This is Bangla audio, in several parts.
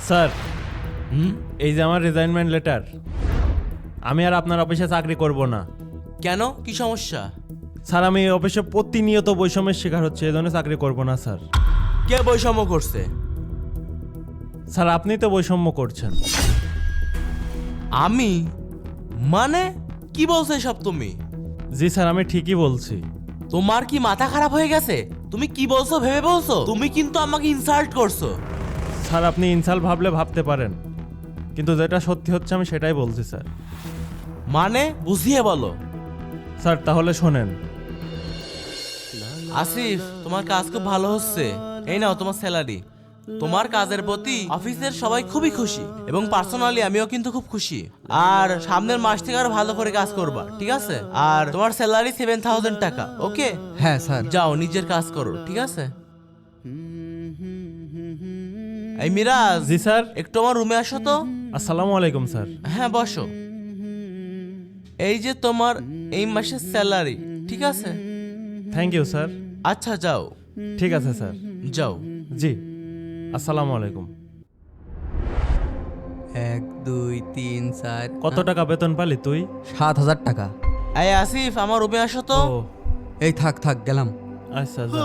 স্যার এই যে আমার রিজাইনমেন্ট লেটার, আমি আর আপনার অফিসে চাকরি করব না। কেন, কি সমস্যা? স্যার আমি এই অফিসে প্রতিনিয়ত বৈষম্যের শিকার হচ্ছে, এই জন্য চাকরি করব না স্যার। কে বৈষম্য করছে? স্যার আপনি তো বৈষম্য করছেন। আমি? মানে কি বলছো এসব তুমি? জি স্যার আমি ঠিকই বলছি। তোমার কি মাথা খারাপ হয়ে গেছে? তুমি কি বলছো ভেবে বলছো? তুমি কিন্তু আমাকে ইনসাল্ট করছো। স্যার আপনি ইনসাল্ট ভাবলে ভাবতে পারেন, কিন্তু যেটা সত্যি হচ্ছে আমি সেটাই বলছি স্যার। মানে বুঝিয়ে বলো। স্যার তাহলে শোনেন। আসিফ, তোমার কাজ খুব ভালো হচ্ছে, এই নাও তোমার স্যালারি। তোমার কাজের প্রতি অফিসের সবাই খুবই খুশি এবং পার্সোনালি আমিও কিন্তু খুব খুশি। আর সামনের মাস থেকে আরো ভালো করে কাজ করবা, ঠিক আছে? আর তোমার স্যালারি 7,000 টাকা, ওকে? হ্যাঁ স্যার। যাও নিজের কাজ করো, ঠিক আছে? এই মিরাজ। জি স্যার। একটু আমার রুমে আসো তো। আসসালামু আলাইকুম স্যার। হ্যাঁ বসো। এই যে তোমার এই মাসের স্যালারি, ঠিক আছে? Thank you sir. আচ্ছা যাও। ঠিক আছে স্যার। যাও। জি আসসালামু আলাইকুম। 1 2 3 4 কত টাকা বেতন পালি তুই? 7,000 টাকা। এই আসিফ, আমার রুমে আসো তো। ও এই থাক থাক গেলাম। আচ্ছা যা।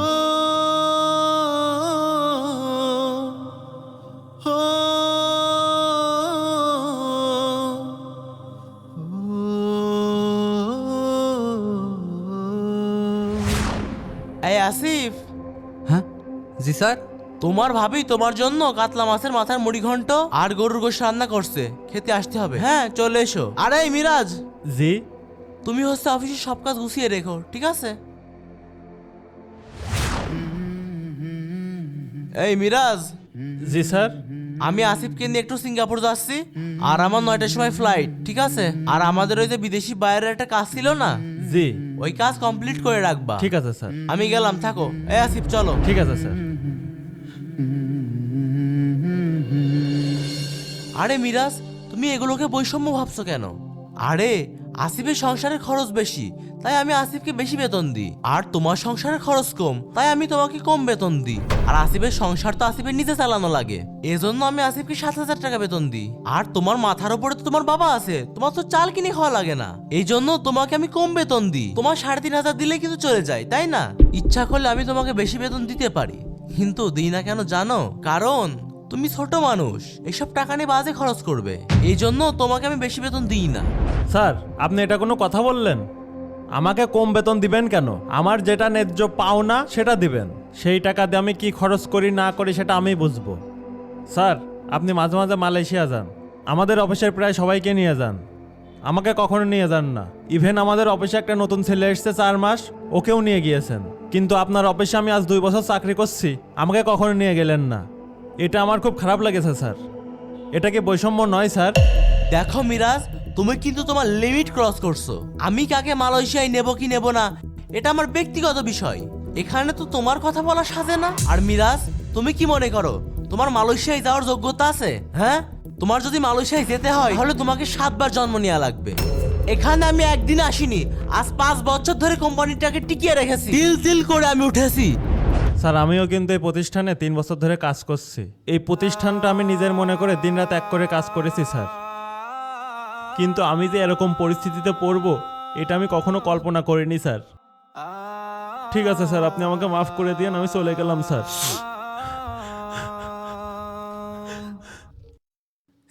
এই আসিফ, হ্যাঁ জি স্যার। তোমার ভাবি তোমার জন্য কাতলা মাছের মাথার মুড়ি ঘন্ট আর গরুর গোশত রান্না করছে, খেতে আসতে হবে। হ্যাঁ চলে এসো। আরে এই মিরাজ, জি তুমি হচ্ছে অফিসের সব কাজ গুছিয়ে রেখো, ঠিক আছে? এই মিরাজ, জি স্যার। আমি আসিফকে নিয়ে একটু সিঙ্গাপুর যাচ্ছি, আর আমার 9টার সময় ফ্লাইট, ঠিক আছে? আর আমাদের ওই যে বিদেশি বাইরের একটা কাজ ছিল না, জি ওই কাজ কমপ্লিট করে রাখবা। ঠিক আছে স্যার। আমি গেলাম, থাকো। এই আসিফ চলো। ঠিক আছে স্যার। আরে মিরাজ, তুমি এগুলোকে বৈষম্য ভাবছো কেন? আরে আসিফের সংসারের খরচ বেশি, তাই আমি আসিফকে বেশি বেতন দিই। আর তোমার সংসারের খরচ কম, তাই আমি তোমাকে কম বেতন দিই। আর আসিফের সংসার তো আসিফের নিজে চালানো লাগে, এজন্য আমি আসিফকে 7,000 টাকা বেতন দিই। আর তোমার মাথার উপরে তো তোমার বাবা আছে, তোমার তো চাল কিনে খাওয়া লাগে না, এই জন্য তোমাকে আমি কম বেতন দিই। তোমার 3,500 দিলে কিন্তু চলে যায়, তাই না? ইচ্ছা করলে আমি তোমাকে বেশি বেতন দিতে পারি, কিন্তু দিই না কেন জানো? কারণ তুমি ছোট মানুষ, এসব টাকা নিয়ে বাজে খরচ করবে, এই জন্য তোমাকে আমি বেশি বেতন দিই না। স্যার আপনি এটা কোনো কথা বললেন? আমাকে কম বেতন দিবেন কেন? আমার যেটা ন্যায্য পাওনা সেটা দিবেন। সেই টাকা দিয়ে আমি কি খরচ করি না করি সেটা আমি বুঝবো। স্যার আপনি মাঝে মাঝে মালয়েশিয়া যান, আমাদের অফিসের প্রায় সবাইকে নিয়ে যান, আমাকে কখনো নিয়ে যান না। ইভেন আমাদের অফিসে একটা নতুন ছেলে এসেছে 4 মাস, ওকেও নিয়ে গিয়েছেন। কিন্তু আপনার অফিসে আমি আজ 2 বছর চাকরি করছি, আমাকে কখনো নিয়ে গেলেন না। এটা আমার খুব খারাপ লেগেছে স্যার। এটা কি বৈষম্য নয় স্যার? দেখো মিরাজ, তুমি কিন্তু তোমার লিমিট ক্রস করছো। আমি কাকে মালয়েশিয়ায় নেব কি নেব না, এটা আমার ব্যক্তিগত বিষয়, এখানে তো তোমার কথা বলা সাজে না। আর মিরাজ, তুমি কি মনে করো তোমার মালয়েশিয়ায় যাওয়ার যোগ্যতা আছে? হ্যাঁ, তোমার যদি মালয়েশিয়ায় যেতে হয় তাহলে তোমাকে 7 বার জন্ম নেওয়া লাগবে। এখানে আমি একদিন আসিনি, আজ 5 বছর ধরে কোম্পানিটাকে টিকিয়ে রেখেছি, দিল দিল করে আমি উঠেছি। স্যার আমিও কিন্তু এই প্রতিষ্ঠানে 3 বছর ধরে কাজ করছি। এই প্রতিষ্ঠানটা আমি নিজের মনে করে দিনরাত এক করে কাজ করেছি স্যার। কিন্তু আমি যে এরকম পরিস্থিতিতে পড়বো এটা আমি কখনো কল্পনা করিনি স্যার। ঠিক আছে স্যার, আপনি আমাকে মাফ করে দিন, আমি চলে গেলাম স্যার।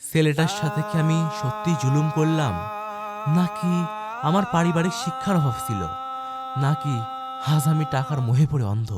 ছেলেটার সাথে কি আমি সত্যি জুলুম করলাম, নাকি আমার পারিবারিক শিক্ষার অভাব ছিল, নাকি আজ আমি টাকার মোহে পড়ে অন্ধ?